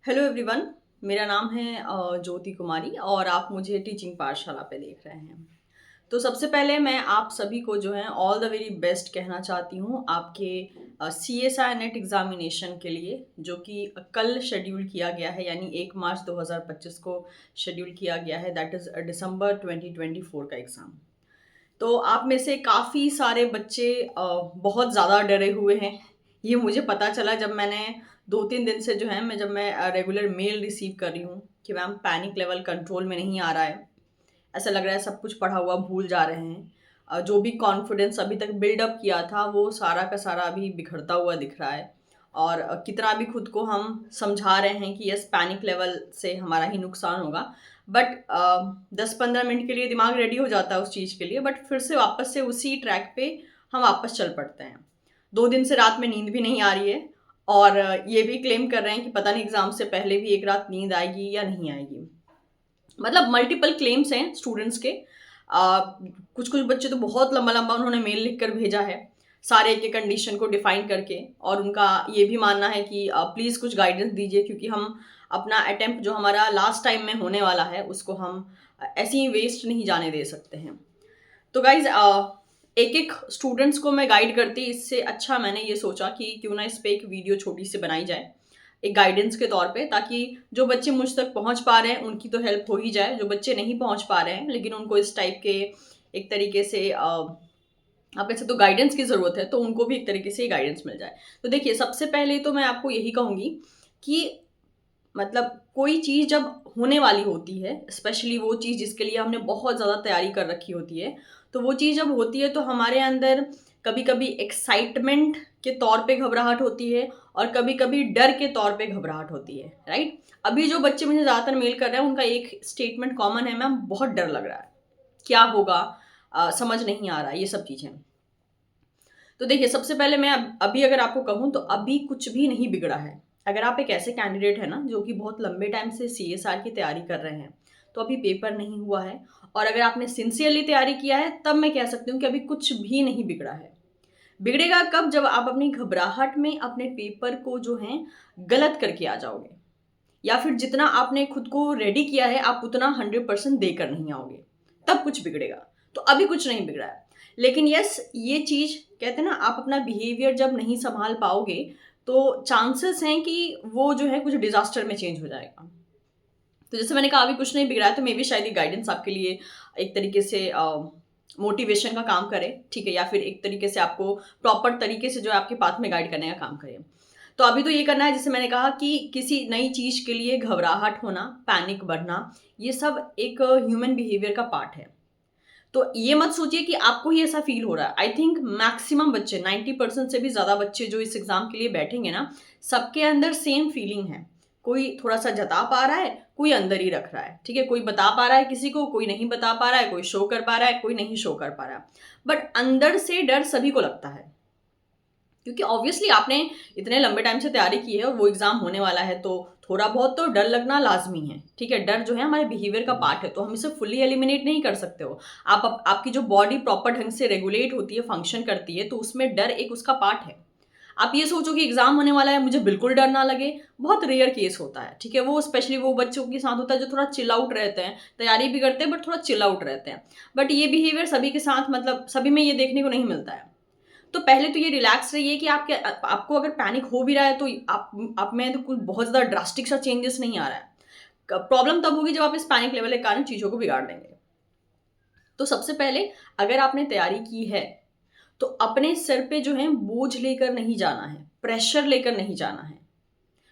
Hello everyone. मेरा नाम है ज्योति कुमारी और आप मुझे टीचिंग पाठशाला पे देख रहे हैं। तो सबसे पहले मैं आप सभी को जो है ऑल द वेरी बेस्ट कहना चाहती हूँ आपके CSI नेट एग्जामिनेशन के लिए, जो कि कल शेड्यूल किया गया है, यानी 1 मार्च 2025 को शेड्यूल किया गया है। दैट इज़ दिसंबर 2024 का एग्ज़ाम। तो आप में से काफ़ी सारे बच्चे बहुत ज़्यादा डरे हुए हैं। ये मुझे पता चला जब मैंने 2-3 दिन से जो है मैं जब मैं रेगुलर मेल रिसीव कर रही हूँ कि मैम पैनिक लेवल कंट्रोल में नहीं आ रहा है। ऐसा लग रहा है सब कुछ पढ़ा हुआ भूल जा रहे हैं। जो भी कॉन्फिडेंस अभी तक बिल्डअप किया था वो सारा का सारा अभी बिखरता हुआ दिख रहा है। और कितना भी खुद को हम समझा रहे हैं कि यस पैनिक लेवल से हमारा ही नुकसान होगा, बट 10-15 मिनट के लिए दिमाग रेडी हो जाता है उस चीज़ के लिए, बट फिर से वापस से उसी ट्रैक पे हम वापस चल पड़ते हैं। 2 दिन से रात में नींद भी नहीं आ रही है और ये भी क्लेम कर रहे हैं कि पता नहीं एग्ज़ाम से पहले भी एक रात नींद आएगी या नहीं आएगी। मतलब मल्टीपल क्लेम्स हैं स्टूडेंट्स के। कुछ कुछ बच्चे तो बहुत लंबा लंबा उन्होंने मेल लिख कर भेजा है, सारे के कंडीशन को डिफाइन करके, और उनका ये भी मानना है कि प्लीज़ कुछ गाइडेंस दीजिए, क्योंकि हम अपना अटेम्प्ट जो हमारा लास्ट टाइम में होने वाला है उसको हम ऐसे ही वेस्ट नहीं जाने दे सकते हैं। तो गाइज एक एक स्टूडेंट्स को मैं गाइड करती, इससे अच्छा मैंने ये सोचा कि क्यों ना इस पे एक वीडियो छोटी सी बनाई जाए एक गाइडेंस के तौर पे, ताकि जो बच्चे मुझ तक पहुंच पा रहे हैं उनकी तो हेल्प हो ही जाए, जो बच्चे नहीं पहुंच पा रहे हैं लेकिन उनको इस टाइप के एक तरीके से आप कह सकते हो गाइडेंस की ज़रूरत है, तो उनको भी एक तरीके से गाइडेंस मिल जाए। तो देखिए, सबसे पहले तो मैं आपको यही कहूँगी कि मतलब कोई चीज़ जब होने वाली होती है, स्पेशली वो चीज़ जिसके लिए हमने बहुत ज़्यादा तैयारी कर रखी होती है, तो वो चीज़ जब होती है तो हमारे अंदर कभी-कभी एक्साइटमेंट के तौर पे घबराहट होती है और कभी-कभी डर के तौर पे घबराहट होती है, राइट? अभी जो बच्चे मुझे ज़्यादातर मेल कर रहे हैं उनका एक स्टेटमेंट कॉमन है, मैम बहुत डर लग रहा है, क्या होगा? समझ नहीं आ रहा है, ये सब चीज़ें। तो देखिए, सबसे पहले मैं अभी अगर आपको कहूँ तो अभी कुछ भी नहीं बिगड़ा है। अगर आप एक ऐसे कैंडिडेट हैं ना जो कि बहुत लंबे टाइम से CSR की तैयारी कर रहे हैं, तो अभी पेपर नहीं हुआ है, और अगर आपने सिंसियरली तैयारी किया है तब मैं कह सकती हूँ कि अभी कुछ भी नहीं बिगड़ा है। बिगड़ेगा कब? जब आप अपनी घबराहट में अपने पेपर को जो है गलत करके आ जाओगे, या फिर जितना आपने खुद को रेडी किया है आप उतना 100% देकर नहीं आओगे, तब कुछ बिगड़ेगा। तो अभी कुछ नहीं बिगड़ा है, लेकिन यस, ये चीज़ कहते हैं ना, आप अपना बिहेवियर जब नहीं संभाल पाओगे तो चांसेस हैं कि वो जो है कुछ डिजास्टर में चेंज हो जाएगा। तो जैसे मैंने कहा, अभी कुछ नहीं बिगड़ा है, तो मे बी शायद ये गाइडेंस आपके लिए एक तरीके से मोटिवेशन का काम करे, ठीक है, या फिर एक तरीके से आपको प्रॉपर तरीके से जो है आपके पाथ में गाइड करने का काम करे। तो अभी तो ये करना है, जैसे मैंने कहा कि किसी नई चीज़ के लिए घबराहट होना, पैनिक बढ़ना, ये सब एक ह्यूमन बिहेवियर का पार्ट है। तो ये मत सोचिए कि आपको ही ऐसा फील हो रहा है। आई थिंक मैक्सिमम बच्चे, 90% से भी ज़्यादा बच्चे जो इस एग्ज़ाम के लिए बैठेंगे ना, सबके अंदर सेम फीलिंग है। कोई थोड़ा-सा जता पा रहा है, कोई अंदर ही रख रहा है, ठीक है? कोई बता पा रहा है किसी को, कोई नहीं बता पा रहा है, कोई शो कर पा रहा है, कोई नहीं शो कर पा रहा है। बट अंदर से डर सभी को लगता है। क्योंकि ऑब्वियसली आपने इतने लंबे टाइम से तैयारी की है और वो एग्ज़ाम होने वाला है, तो थोड़ा बहुत तो डर लगना लाज़मी है, ठीक है? डर जो है हमारे बिहेवियर का पार्ट है, तो हम इसे फुल्ली एलिमिनेट नहीं कर सकते हो। आपकी जो बॉडी प्रॉपर ढंग से रेगुलेट होती है, फंक्शन करती है, तो उसमें डर एक उसका पार्ट है। आप ये सोचो कि एग्ज़ाम होने वाला है, मुझे बिल्कुल डर ना लगे, बहुत रेयर केस होता है, ठीक है? वो स्पेशली वो बच्चों के साथ होता है जो थोड़ा चिल आउट रहते हैं, तैयारी भी करते हैं बट थोड़ा चिल आउट रहते हैं। बट ये बिहेवियर सभी के साथ, मतलब सभी में ये देखने को नहीं मिलता है। तो पहले तो ये रिलैक्स रहिए कि आपको अगर पैनिक हो भी रहा है तो आप में तो कुछ बहुत ज़्यादा ड्रास्टिक सा चेंजेस नहीं आ रहा है। प्रॉब्लम तब होगी जब आप इस पैनिक लेवल के कारण चीज़ों को बिगाड़ देंगे। तो सबसे पहले, अगर आपने तैयारी की है तो अपने सर पे जो है बोझ लेकर नहीं जाना है, प्रेशर लेकर नहीं जाना है।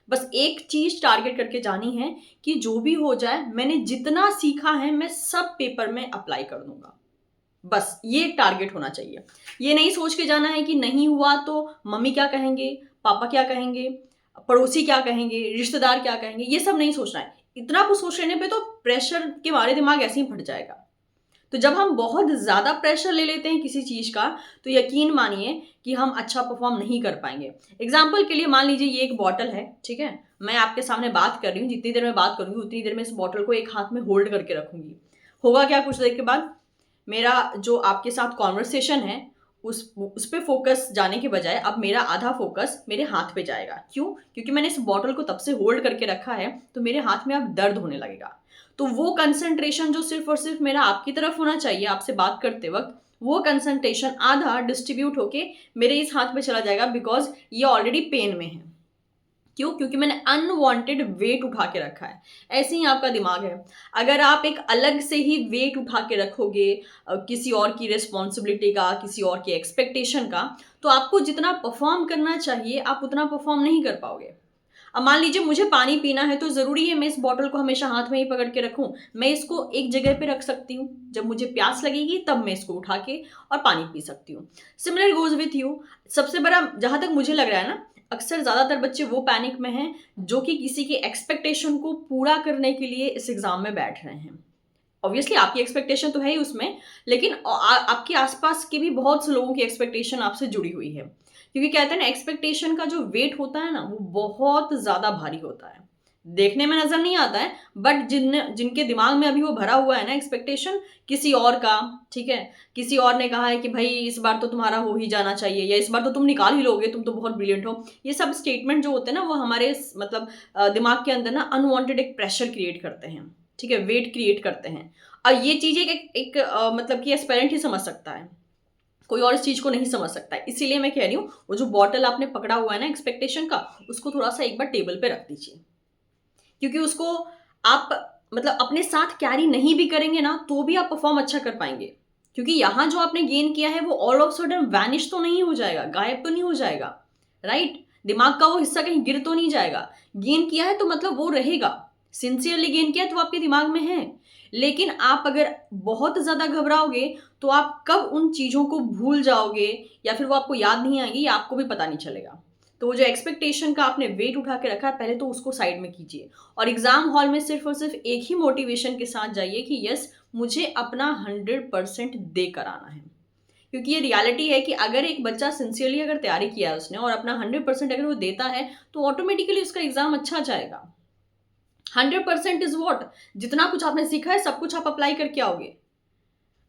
बस एक चीज टारगेट करके जानी है कि जो भी हो जाए, मैंने जितना सीखा है मैं सब पेपर में अप्लाई कर दूंगा। बस ये टारगेट होना चाहिए। ये नहीं सोच के जाना है कि नहीं हुआ तो मम्मी क्या कहेंगे, पापा क्या कहेंगे, पड़ोसी क्या कहेंगे, रिश्तेदार क्या कहेंगे, ये सब नहीं सोचना है। इतना कुछ सोच लेने पे तो प्रेशर के मारे दिमाग ऐसे ही फट जाएगा। तो जब हम बहुत ज़्यादा प्रेशर ले लेते हैं किसी चीज़ का, तो यकीन मानिए कि हम अच्छा परफॉर्म नहीं कर पाएंगे। एग्जाम्पल के लिए मान लीजिए ये एक बॉटल है, ठीक है? मैं आपके सामने बात कर रही हूँ, जितनी देर में बात करूंगी उतनी देर में इस बॉटल को एक हाथ में होल्ड करके रखूंगी। होगा क्या कुछ देर के बाद? मेरा जो आपके साथ कॉन्वर्सेशन है उस पे फोकस जाने के बजाय अब मेरा आधा फोकस मेरे हाथ पे जाएगा। क्यों? क्योंकि मैंने इस बॉटल को तब से होल्ड करके रखा है, तो मेरे हाथ में अब दर्द होने लगेगा। तो वो कंसंट्रेशन जो सिर्फ और सिर्फ मेरा आपकी तरफ होना चाहिए आपसे बात करते वक्त, वो कंसंट्रेशन आधा डिस्ट्रीब्यूट होके मेरे इस हाथ पे चला जाएगा, बिकॉज ये ऑलरेडी पेन में है। क्यों? क्योंकि मैंने अनवांटेड वेट उठा के रखा है। ऐसे ही आपका दिमाग है। अगर आप एक अलग से ही वेट उठा के रखोगे किसी और की रिस्पॉन्सिबिलिटी का, किसी और की एक्सपेक्टेशन का, तो आपको जितना परफॉर्म करना चाहिए आप उतना परफॉर्म नहीं कर पाओगे। अब मान लीजिए मुझे पानी पीना है, तो ज़रूरी है मैं इस बॉटल को हमेशा हाथ में ही पकड़ के रखूं? मैं इसको एक जगह पे रख सकती हूँ, जब मुझे प्यास लगेगी तब मैं इसको उठा के और पानी पी सकती हूँ। Similar goes with you. सबसे बड़ा जहाँ तक मुझे लग रहा है ना, अक्सर ज़्यादातर बच्चे वो पैनिक में हैं जो कि किसी की एक्सपेक्टेशन को पूरा करने के लिए इस एग्ज़ाम में बैठ रहे हैं। ऑब्वियसली आपकी एक्सपेक्टेशन तो है ही उसमें, लेकिन आपके आसपास के भी बहुत से लोगों की एक्सपेक्टेशन आपसे जुड़ी हुई है। क्योंकि कहते हैं ना, एक्सपेक्टेशन का जो वेट होता है ना, वो बहुत ज़्यादा भारी होता है। देखने में नज़र नहीं आता है, बट जिनके दिमाग में अभी वो भरा हुआ है ना एक्सपेक्टेशन किसी और का, ठीक है, किसी और ने कहा है कि भाई इस बार तो तुम्हारा हो ही जाना चाहिए, या इस बार तो तुम निकाल ही लोगे, तुम तो बहुत ब्रिलियंट हो। ये सब स्टेटमेंट जो होते हैं ना, वो हमारे मतलब दिमाग के अंदर ना अनवांटेड एक प्रेशर क्रिएट करते हैं, ठीक है, वेट क्रिएट करते हैं। और ये चीज़ मतलब कि एस्पेरेंट ही समझ सकता है, कोई और इस चीज़ को नहीं समझ सकता है। इसीलिए मैं कह रही हूँ, वो जो बॉटल आपने पकड़ा हुआ है ना एक्सपेक्टेशन का, उसको थोड़ा सा एक बार टेबल पे रख दीजिए। क्योंकि उसको आप मतलब अपने साथ कैरी नहीं भी करेंगे ना, तो भी आप परफॉर्म अच्छा कर पाएंगे। क्योंकि यहाँ जो आपने गेन किया है वो ऑल ऑफ सडन वैनिश तो नहीं हो जाएगा, गायब तो नहीं हो जाएगा, राइट? दिमाग का वो हिस्सा कहीं गिर तो नहीं जाएगा। गेन किया है तो मतलब वो रहेगा, सिंसियरली गेन किया है तो आपके दिमाग में है। लेकिन आप अगर बहुत ज़्यादा घबराओगे तो आप कब उन चीज़ों को भूल जाओगे, या फिर वो आपको याद नहीं आएगी, या आपको भी पता नहीं चलेगा। तो वो जो एक्सपेक्टेशन का आपने वेट उठा के रखा है, पहले तो उसको साइड में कीजिए, और एग्जाम हॉल में सिर्फ और सिर्फ एक ही मोटिवेशन के साथ जाइए कि यस, मुझे अपना 100% दे कर आना है। क्योंकि ये रियलिटी है कि अगर एक बच्चा सिंसियरली अगर तैयारी किया है उसने, और अपना 100% अगर वो देता है, तो ऑटोमेटिकली उसका एग्जाम अच्छा जाएगा। 100% इज वॉट, जितना कुछ आपने सीखा है सब कुछ आप अप्लाई करके आओगे,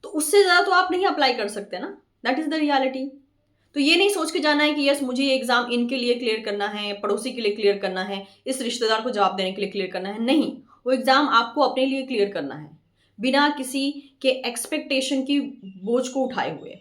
तो उससे ज़्यादा तो आप नहीं अप्लाई कर सकते ना। That is the reality. तो ये नहीं सोच के जाना है कि यस, मुझे ये एग्जाम इनके लिए क्लियर करना है, पड़ोसी के लिए क्लियर करना है, इस रिश्तेदार को जवाब देने के लिए क्लियर करना है। नहीं, वो एग्जाम आपको अपने लिए क्लियर करना है, बिना किसी के एक्सपेक्टेशन की बोझ को उठाए हुए,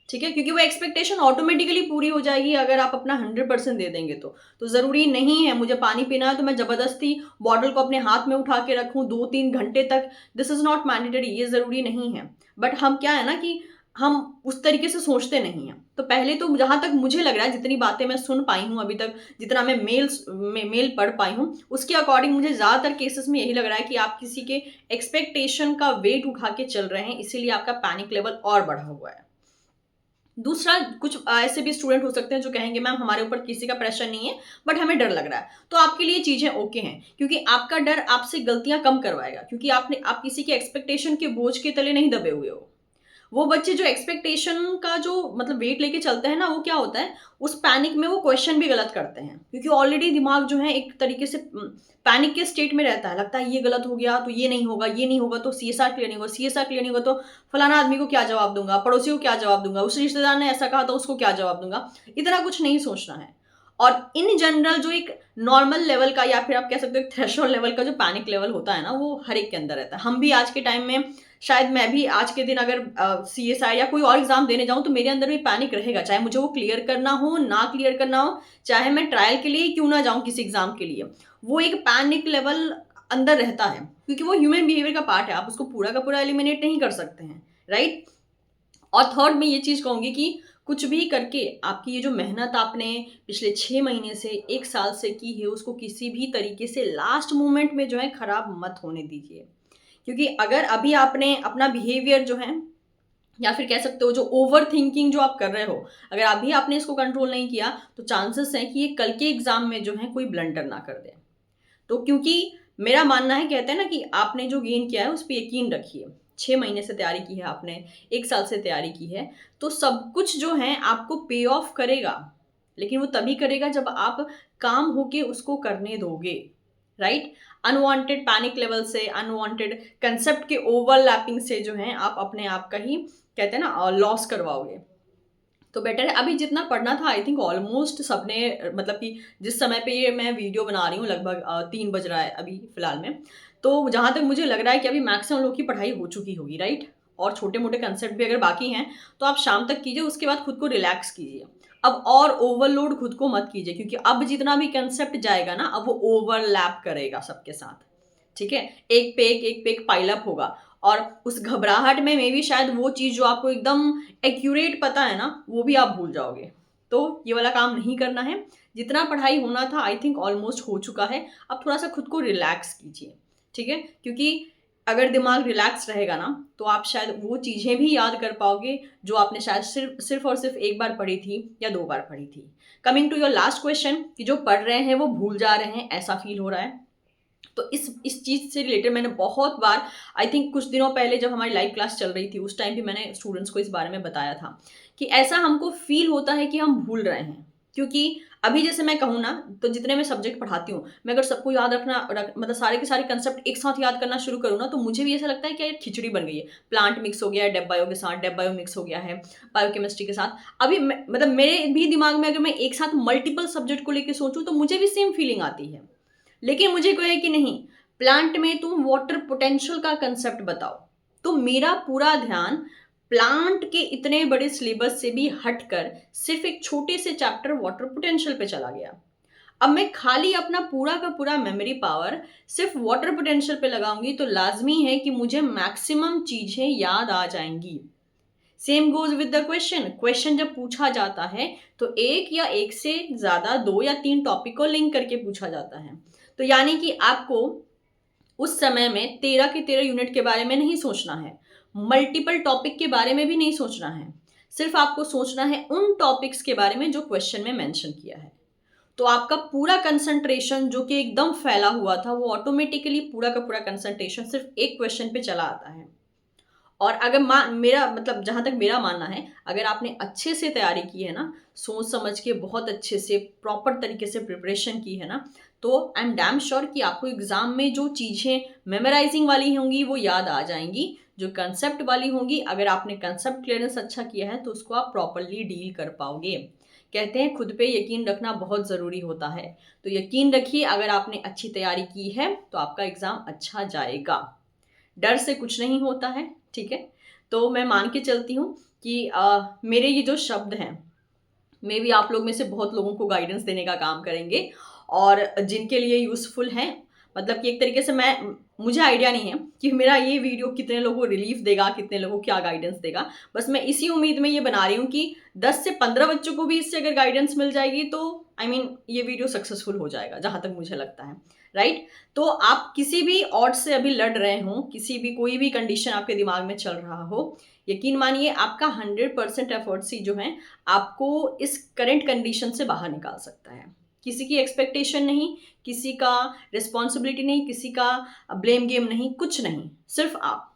ठीक है? क्योंकि वो एक्सपेक्टेशन ऑटोमेटिकली पूरी हो जाएगी अगर आप अपना 100% दे देंगे तो ज़रूरी नहीं है मुझे पानी पीना है तो मैं ज़बरदस्ती बॉटल को अपने हाथ में उठा के रखूँ 2-3 घंटे तक। दिस इज़ नॉट मैंडेटरी, ये ज़रूरी नहीं है। बट हम क्या है ना कि हम उस तरीके से सोचते नहीं हैं। तो पहले तो जहाँ तक मुझे लग रहा है, जितनी बातें मैं सुन पाई हूँ अभी तक, जितना मैं मेल पढ़ पाई हूँ, उसके अकॉर्डिंग मुझे ज़्यादातर केसेस में यही लग रहा है कि आप किसी के एक्सपेक्टेशन का वेट उठा के चल रहे हैं, इसीलिए आपका पैनिक लेवल और बढ़ा हुआ है। दूसरा, कुछ ऐसे भी स्टूडेंट हो सकते हैं जो कहेंगे मैम हमारे ऊपर किसी का प्रेशर नहीं है, बट हमें डर लग रहा है। तो आपके लिए चीज़ें ओके हैं, क्योंकि आपका डर आपसे गलतियाँ कम करवाएगा, क्योंकि आप किसी के एक्सपेक्टेशन के बोझ के तले नहीं दबे हुए हो। वो बच्चे जो एक्सपेक्टेशन का जो मतलब वेट लेके चलते हैं ना, वो क्या होता है, उस पैनिक में वो क्वेश्चन भी गलत करते हैं, क्योंकि ऑलरेडी दिमाग जो है एक तरीके से पैनिक के स्टेट में रहता है। लगता है ये गलत हो गया तो ये नहीं होगा, ये नहीं होगा तो सीएसआर क्लियर नहीं होगा, सीएसआर क्लियर नहीं होगा तो फलाना आदमी को क्या जवाब दूंगा, पड़ोसी को क्या जवाब दूंगा, उस रिश्तेदार ने ऐसा कहा तो उसको क्या जवाब दूंगा। इतना कुछ नहीं सोचना है। और इन जनरल जो एक नॉर्मल लेवल का, या फिर आप कह सकते हो थ्रेशोल्ड लेवल का जो पैनिक लेवल होता है ना, वो हर एक के अंदर रहता है। हम भी आज के टाइम में, शायद मैं भी आज के दिन अगर सीएसआई या कोई और एग्जाम देने जाऊं तो मेरे अंदर भी पैनिक रहेगा, चाहे मुझे वो क्लियर करना हो ना क्लियर करना हो, चाहे मैं ट्रायल के लिए क्यों ना जाऊं किसी एग्जाम के लिए, वो एक पैनिक लेवल अंदर रहता है, क्योंकि वो ह्यूमन बिहेवियर का पार्ट है। आप उसको पूरा का पूरा एलिमिनेट नहीं कर सकते हैं, राइट? और थर्ड, मैं ये चीज़ कहूँगी कि कुछ भी करके आपकी ये जो मेहनत आपने पिछले 6 महीने से 1 साल से की है, उसको किसी भी तरीके से लास्ट मोमेंट में जो है खराब मत होने दीजिए। क्योंकि अगर अभी आपने अपना बिहेवियर जो है, या फिर कह सकते हो जो ओवर थिंकिंग जो आप कर रहे हो, अगर अभी आपने इसको कंट्रोल नहीं किया, तो चांसेस हैं कि ये कल के एग्जाम में जो है कोई ब्लंडर ना कर दे। तो क्योंकि मेरा मानना है, कहते हैं ना कि आपने जो गेन किया है उस पर यकीन रखिए। 6 महीने से तैयारी की है आपने, 1 साल से तैयारी की है, तो सब कुछ जो है आपको पे ऑफ करेगा। लेकिन वो तभी करेगा जब आप काम होके उसको करने दोगे, राइट? अनवांटेड पैनिक लेवल से, अनवांटेड कंसेप्ट के ओवरलैपिंग से जो है आप अपने आप का ही, कहते हैं ना, लॉस करवाओगे। तो बेटर है। अभी जितना पढ़ना था आई थिंक ऑलमोस्ट सबने, मतलब कि जिस समय पे ये मैं वीडियो बना रही हूँ लगभग 3 बज रहा है अभी फ़िलहाल में। तो जहाँ तक मुझे लग रहा है कि अभी मैक्सिमम लोग की पढ़ाई हो चुकी होगी, राइट? और छोटे-मोटे कंसेप्ट भी अगर बाकी हैं, तो आप शाम तक कीजिए, उसके बाद खुद को रिलैक्स कीजिए। अब और ओवरलोड खुद को मत कीजिए, क्योंकि अब जितना भी कंसेप्ट जाएगा ना, अब वो ओवरलैप करेगा सबके साथ, ठीक है? एक पे एक पाइल अप होगा, और उस घबराहट में मे बी शायद वो चीज़ जो आपको एकदम एक्यूरेट पता है ना, वो भी आप भूल जाओगे। तो ये वाला काम नहीं करना है। जितना पढ़ाई होना था आई थिंक ऑलमोस्ट हो चुका है। अब थोड़ा-सा खुद को रिलैक्स कीजिए, ठीक है? क्योंकि अगर दिमाग रिलैक्स रहेगा ना, तो आप शायद वो चीज़ें भी याद कर पाओगे, जो आपने शायद सिर्फ़ और सिर्फ़ 1 बार पढ़ी थी या 2 बार पढ़ी थी। Coming to your last question, कि जो पढ़ रहे हैं वो भूल जा रहे हैं, ऐसा फ़ील हो रहा है। तो इस चीज़ से रिलेटेड मैंने बहुत बार, आई थिंक कुछ दिनों पहले जब हमारी लाइव क्लास चल रही थी, उस टाइम भी मैंने स्टूडेंट्स को इस बारे में बताया था कि ऐसा हमको फ़ील होता है कि हम भूल रहे हैं। क्योंकि अभी जैसे मैं कहूँ ना, तो जितने मैं सब्जेक्ट पढ़ाती हूँ, मैं अगर सबको याद मतलब सारे के सारे कंसेप्ट एक साथ याद करना शुरू करूँ ना, तो मुझे भी ऐसा लगता है कि यार खिचड़ी बन गई है। प्लांट मिक्स हो गया है डेब बायो के साथ, डेब बायो मिक्स हो गया है बायोकेमिस्ट्री के साथ। अभी मतलब मेरे भी दिमाग में अगर मैं एक साथ मल्टीपल सब्जेक्ट को लेके सोचूँ, तो मुझे भी सेम फीलिंग आती है। लेकिन मुझे कहे कि नहीं, प्लांट में तुम वाटर पोटेंशियल का कंसेप्ट बताओ, तो मेरा पूरा ध्यान प्लांट के इतने बड़े सिलेबस से भी हटकर सिर्फ एक छोटे से चैप्टर वाटर पोटेंशियल पे चला गया। अब मैं खाली अपना पूरा का पूरा मेमोरी पावर सिर्फ वाटर पोटेंशियल पे लगाऊंगी, तो लाजमी है कि मुझे मैक्सिमम चीजें याद आ जाएंगी। Same goes with the question. Question जब पूछा जाता है, तो एक या एक से ज्यादा 2 या 3 टॉपिक को लिंक करके पूछा जाता है। तो यानी कि आपको उस समय में 13 के 13 यूनिट के बारे में नहीं सोचना है, मल्टीपल टॉपिक के बारे में भी नहीं सोचना है। सिर्फ आपको सोचना है उन टॉपिक्स के बारे में जो क्वेश्चन में मेंशन किया है। तो आपका पूरा कंसंट्रेशन जो कि एकदम फैला हुआ था, वो ऑटोमेटिकली पूरा का पूरा कंसंट्रेशन सिर्फ एक क्वेश्चन पे चला आता है। और अगर मेरा मतलब जहाँ तक मेरा मानना है, अगर आपने अच्छे से तैयारी की है ना, सोच समझ के बहुत अच्छे से प्रॉपर तरीके से प्रिपरेशन की है ना, तो आई एम डैम श्योर कि आपको एग्ज़ाम में जो चीज़ें मेमोराइजिंग वाली होंगी वो याद आ जाएँगी। जो कंसेप्ट वाली होंगी, अगर आपने कंसेप्ट क्लियरेंस अच्छा किया है, तो उसको आप प्रॉपरली डील कर पाओगे। कहते हैं खुद पे यकीन रखना बहुत ज़रूरी होता है। तो यकीन रखिए, अगर आपने अच्छी तैयारी की है, तो आपका एग्ज़ाम अच्छा जाएगा। डर से कुछ नहीं होता है, ठीक है? तो मैं मान के चलती हूँ कि मेरे ये जो शब्द हैं, मे बी आप लोग में से बहुत लोगों को गाइडेंस देने का काम करेंगे, और जिनके लिए यूज़फुल हैं। मतलब कि एक तरीके से मुझे आइडिया नहीं है कि मेरा ये वीडियो कितने लोगों को रिलीफ देगा, कितने लोगों को क्या गाइडेंस देगा। बस मैं इसी उम्मीद में ये बना रही हूँ कि 10 से 15 बच्चों को भी इससे अगर गाइडेंस मिल जाएगी, तो आई मीन ये वीडियो सक्सेसफुल हो जाएगा, जहाँ तक मुझे लगता है, राइट? तो आप किसी भी ऑड से अभी लड़ रहे हों, किसी भी कोई भी कंडीशन आपके दिमाग में चल रहा हो, यकीन मानिए आपका 100% एफर्ट्स ही जो हैं, आपको इस करंट कंडीशन से बाहर निकाल सकता है। किसी की एक्सपेक्टेशन नहीं, किसी का रिस्पॉन्सिबिलिटी नहीं, किसी का ब्लेम गेम नहीं, कुछ नहीं, सिर्फ आप,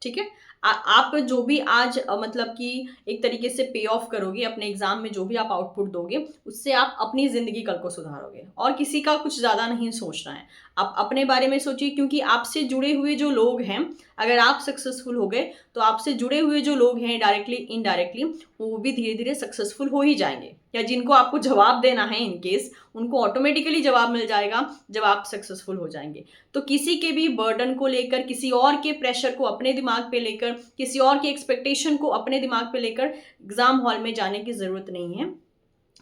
ठीक है? आप जो भी आज मतलब कि एक तरीके से पे ऑफ करोगे अपने एग्जाम में, जो भी आप आउटपुट दोगे, उससे आप अपनी ज़िंदगी कल को सुधारोगे, और किसी का कुछ ज़्यादा नहीं सोचना है। आप अपने बारे में सोचिए, क्योंकि आपसे जुड़े हुए जो लोग हैं, अगर आप सक्सेसफुल हो गए, तो आपसे जुड़े हुए जो लोग हैं डायरेक्टली इनडायरेक्टली, वो भी धीरे धीरे सक्सेसफुल हो ही जाएंगे। या जिनको आपको जवाब देना है इन केस, उनको ऑटोमेटिकली जवाब मिल जाएगा जब आप सक्सेसफुल हो जाएंगे। तो किसी के भी बर्डन को लेकर, किसी और के प्रेशर को अपने दिमाग पे लेकर, किसी और की एक्सपेक्टेशन को अपने दिमाग पे लेकर एग्जाम हॉल में जाने की ज़रूरत नहीं है।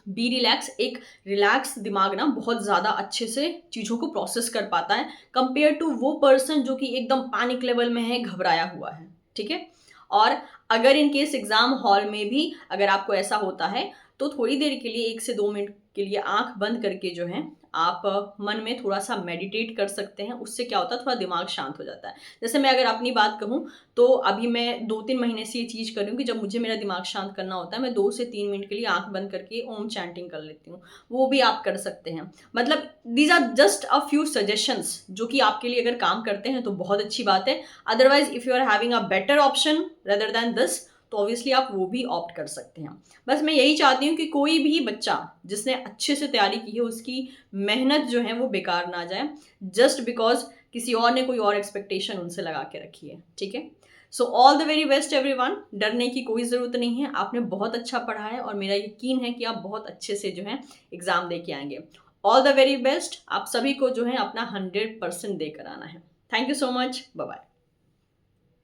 Be relax. एक रिलैक्स दिमाग ना बहुत ज़्यादा अच्छे से चीज़ों को प्रोसेस कर पाता है, कंपेयर टू वो पर्सन जो कि एकदम पैनिक लेवल में है, घबराया हुआ है, ठीक है? और अगर इन केस एग्जाम हॉल में भी अगर आपको ऐसा होता है, तो थोड़ी देर के लिए 1 से 2 मिनट के लिए आंख बंद करके जो है, आप मन में थोड़ा सा मेडिटेट कर सकते हैं। उससे क्या होता है, थोड़ा दिमाग शांत हो जाता है। जैसे मैं अगर अपनी बात कहूँ, तो अभी मैं 2-3 महीने से ये चीज़ कर रही हूँ कि जब मुझे मेरा दिमाग शांत करना होता है, मैं 2 से 3 मिनट के लिए आँख बंद करके ओम चैंटिंग कर लेती हूँ। वो भी आप कर सकते हैं। मतलब these are just a few suggestions, जो कि आपके लिए अगर काम करते हैं तो बहुत अच्छी बात है। Otherwise if you are having a better option rather than this, तो ऑब्वियसली आप वो भी ऑप्ट कर सकते हैं। बस मैं यही चाहती हूँ कि कोई भी बच्चा जिसने अच्छे से तैयारी की है, उसकी मेहनत जो है वो बेकार ना जाए, जस्ट बिकॉज़ किसी और ने कोई और एक्सपेक्टेशन उनसे लगा के रखी है, ठीक है? So all the very best everyone. डरने की कोई ज़रूरत नहीं है, आपने बहुत अच्छा पढ़ा है और मेरा यकीन है कि आप बहुत अच्छे से जो है एग्ज़ाम दे के आएंगे। ऑल द वेरी बेस्ट, आप सभी को जो है अपना 100% देकर आना है। Thank you so much, bye bye.